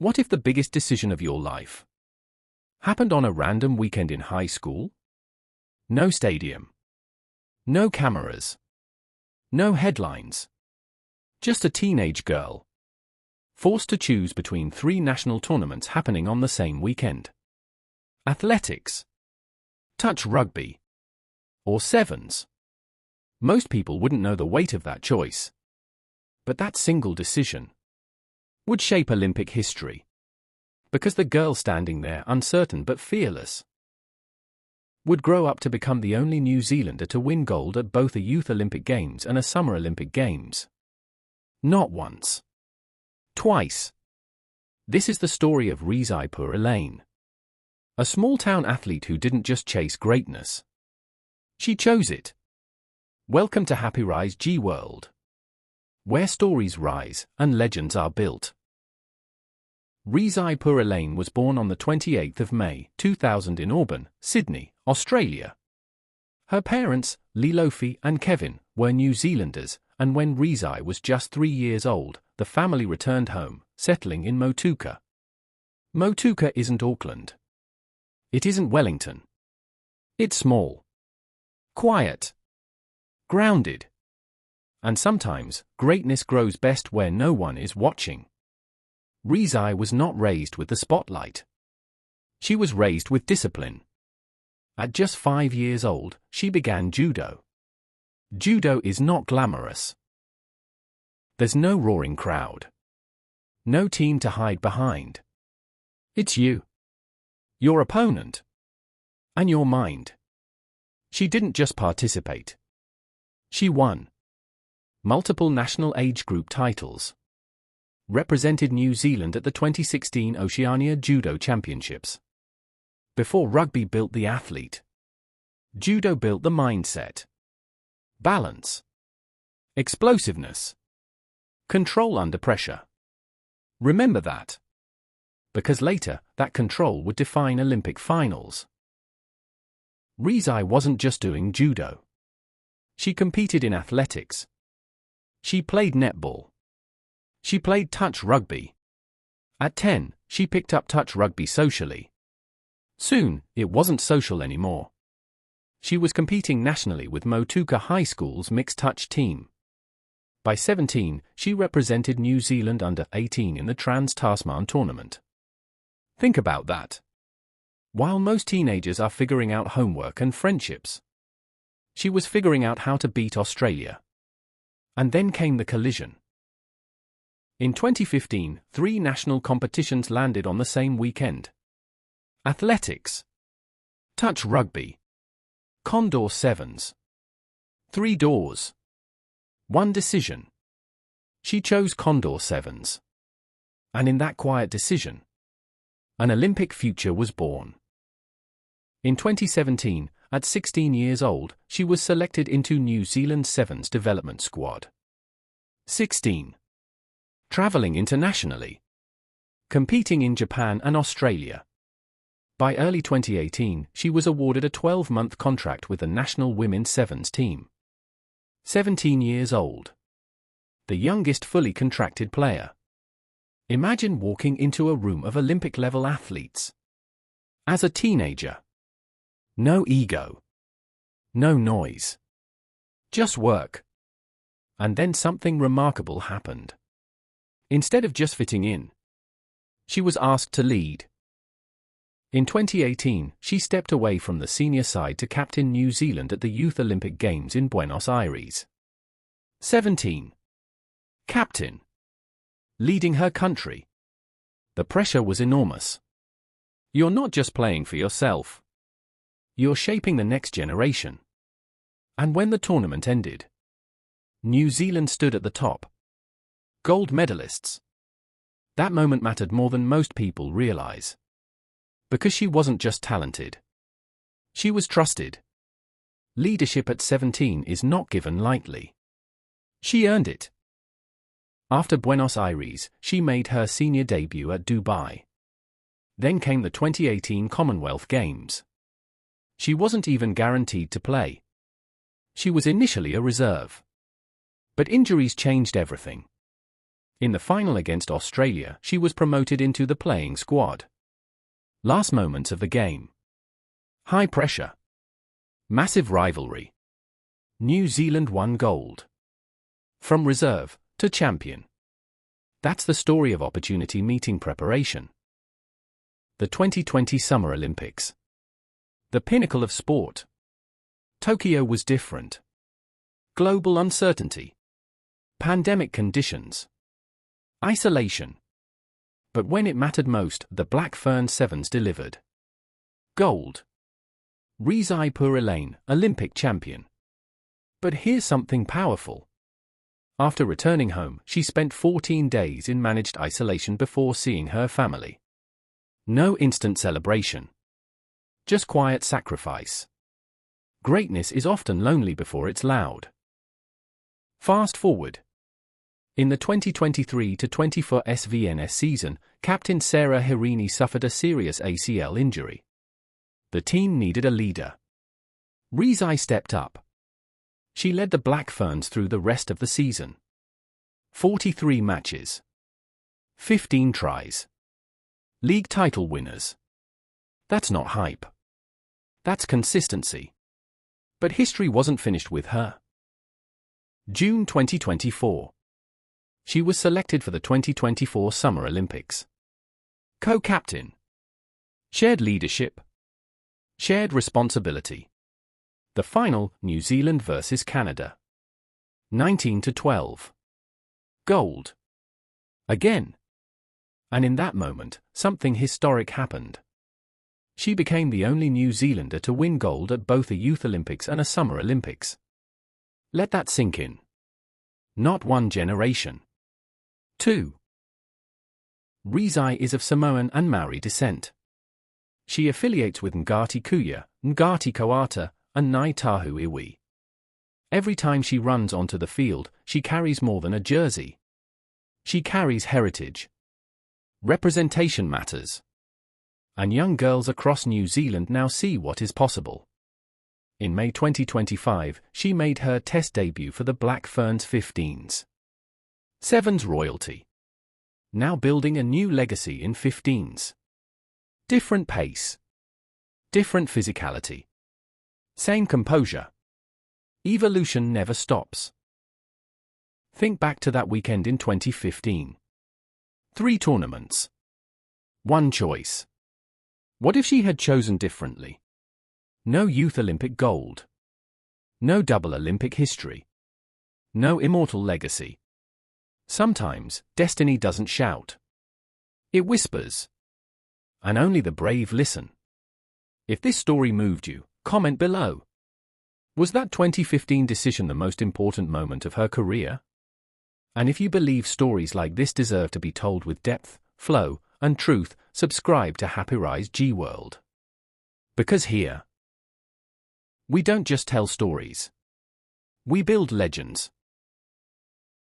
What if the biggest decision of your life happened on a random weekend in high school? No stadium. No cameras. No headlines. Just a teenage girl, forced to choose between 3 national tournaments happening on the same weekend. Athletics, touch rugby, or sevens. Most people wouldn't know the weight of that choice. But that single decision would shape Olympic history. Because the girl standing there, uncertain but fearless, would grow up to become the only New Zealander to win gold at both a Youth Olympic Games and a Summer Olympic Games. Not once. Twice. This is the story of Risi Pouri-Lane, a small-town athlete who didn't just chase greatness. She chose it. Welcome to Happy Rise G World, where stories rise and legends are built. Risi Pouri-Lane was born on the 28th of May, 2000 in Auburn, Sydney, Australia. Her parents, Lilofi and Kevin, were New Zealanders, and when Risi was just 3 years old, the family returned home, settling in Motueka. Motueka isn't Auckland. It isn't Wellington. It's small, quiet, grounded. And sometimes, greatness grows best where no one is watching. Risi was not raised with the spotlight. She was raised with discipline. At just 5 years old, she began judo. Judo is not glamorous. There's no roaring crowd. No team to hide behind. It's you, your opponent, and your mind. She didn't just participate. She won multiple national age group titles, represented New Zealand at the 2016 Oceania Judo Championships. Before rugby built the athlete, judo built the mindset. Balance, explosiveness, control under pressure. Remember that, because later, that control would define Olympic finals. Risi wasn't just doing judo. She competed in athletics. She played netball. She played touch rugby. At 10, she picked up touch rugby socially. Soon, it wasn't social anymore. She was competing nationally with Motueka High School's mixed touch team. By 17, she represented New Zealand under 18 in the Trans-Tasman tournament. Think about that. While most teenagers are figuring out homework and friendships, she was figuring out how to beat Australia. And then came the collision. In 2015, 3 national competitions landed on the same weekend. Athletics, touch rugby, Condor Sevens. 3 doors. 1 decision. She chose Condor Sevens. And in that quiet decision, an Olympic future was born. In 2017, at 16 years old, she was selected into New Zealand Sevens development squad. 16. Traveling internationally. Competing in Japan and Australia. By early 2018, she was awarded a 12-month contract with the national women's sevens team. 17 years old. The youngest fully contracted player. Imagine walking into a room of Olympic-level athletes. As a teenager. No ego. No noise. Just work. And then something remarkable happened. Instead of just fitting in, she was asked to lead. In 2018, she stepped away from the senior side to captain New Zealand at the Youth Olympic Games in Buenos Aires. 17. Captain. Leading her country. The pressure was enormous. You're not just playing for yourself. You're shaping the next generation. And when the tournament ended, New Zealand stood at the top. Gold medalists. That moment mattered more than most people realize. Because she wasn't just talented. She was trusted. Leadership at 17 is not given lightly. She earned it. After Buenos Aires, she made her senior debut at Dubai. Then came the 2018 Commonwealth Games. She wasn't even guaranteed to play. She was initially a reserve. But injuries changed everything. In the final against Australia, she was promoted into the playing squad. Last moments of the game. High pressure. Massive rivalry. New Zealand won gold. From reserve to champion. That's the story of opportunity meeting preparation. The 2020 Summer Olympics. The pinnacle of sport. Tokyo was different. Global uncertainty. Pandemic conditions. Isolation. But when it mattered most, the Black Ferns Sevens delivered. Gold. Risi Pouri-Lane, Olympic champion. But here's something powerful. After returning home, she spent 14 days in managed isolation before seeing her family. No instant celebration. Just quiet sacrifice. Greatness is often lonely before it's loud. Fast forward. In the 2023-24 SVNS season, Captain Sarah Hirini suffered a serious ACL injury. The team needed a leader. Risi stepped up. She led the Black Ferns through the rest of the season. 43 matches. 15 tries. League title winners. That's not hype. That's consistency. But history wasn't finished with her. June 2024. She was selected for the 2024 Summer Olympics. Co-captain. Shared leadership. Shared responsibility. The final, New Zealand versus Canada. 19-12. Gold. Again. And in that moment, something historic happened. She became the only New Zealander to win gold at both a Youth Olympics and a Summer Olympics. Let that sink in. Not one generation. 2. Risi is of Samoan and Maori descent. She affiliates with Ngati Kuya, Ngati Koata, and Ngāi Tahu Iwi. Every time she runs onto the field, she carries more than a jersey. She carries heritage. Representation matters. And young girls across New Zealand now see what is possible. In May 2025, she made her Test debut for the Black Ferns 15s. Sevens royalty. Now building a new legacy in 15s. Different pace. Different physicality. Same composure. Evolution never stops. Think back to that weekend in 2015. 3 tournaments. 1 choice. What if she had chosen differently? No Youth Olympic gold. No double Olympic history. No immortal legacy. Sometimes, destiny doesn't shout. It whispers. And only the brave listen. If this story moved you, comment below. Was that 2015 decision the most important moment of her career? And if you believe stories like this deserve to be told with depth, flow, and truth, subscribe to Happy Rise G World. Because here, we don't just tell stories. We build legends.